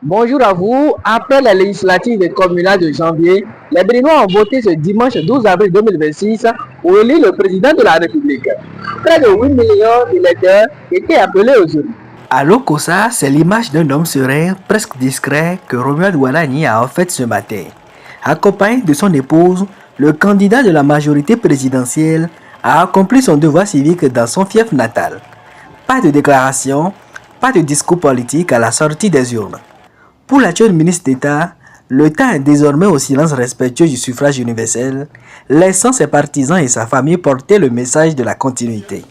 Bonjour à vous. Après la législative communale de janvier, les Béninois ont voté ce dimanche 12 avril 2026 pour élire le président de la République. Près de 8 millions d'électeurs étaient appelés aujourd'hui. À Lokossa, c'est l'image d'un homme serein, presque discret, que Romuald Walani a en fait ce matin. Accompagné de son épouse, le candidat de la majorité présidentielle a accompli son devoir civique dans son fief natal. Pas de déclaration, pas de discours politique à la sortie des urnes. Pour l'actuel ministre d'État, le temps est désormais au silence respectueux du suffrage universel, laissant ses partisans et sa famille porter le message de la continuité.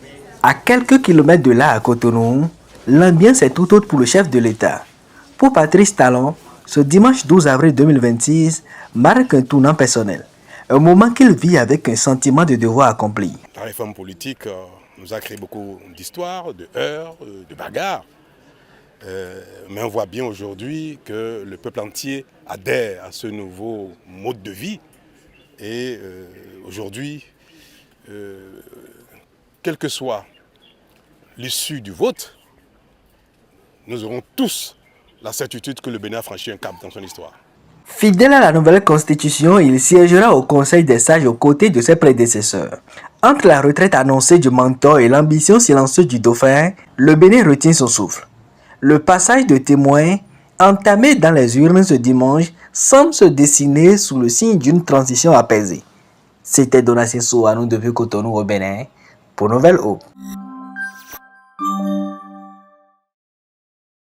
À quelques kilomètres de là, à Cotonou, l'ambiance est tout autre pour le chef de l'État. Pour Patrice Talon, ce dimanche 12 avril 2026 marque un tournant personnel, un moment qu'il vit avec un sentiment de devoir accompli. La réforme politique nous a créé beaucoup d'histoires, de heurts, de bagarres. Mais on voit bien aujourd'hui que le peuple entier adhère à ce nouveau mode de vie. Et aujourd'hui, quelle que soit l'issue du vote, nous aurons tous la certitude que le Bénin a franchi un cap dans son histoire. Fidèle à la nouvelle constitution, il siégera au Conseil des sages aux côtés de ses prédécesseurs. Entre la retraite annoncée du mentor et l'ambition silencieuse du dauphin, le Bénin retient son souffle. Le passage de témoins, entamé dans les urnes ce dimanche, semble se dessiner sous le signe d'une transition apaisée. C'était Donatien Souanou depuis Cotonou au Bénin pour Nouvelle Hope.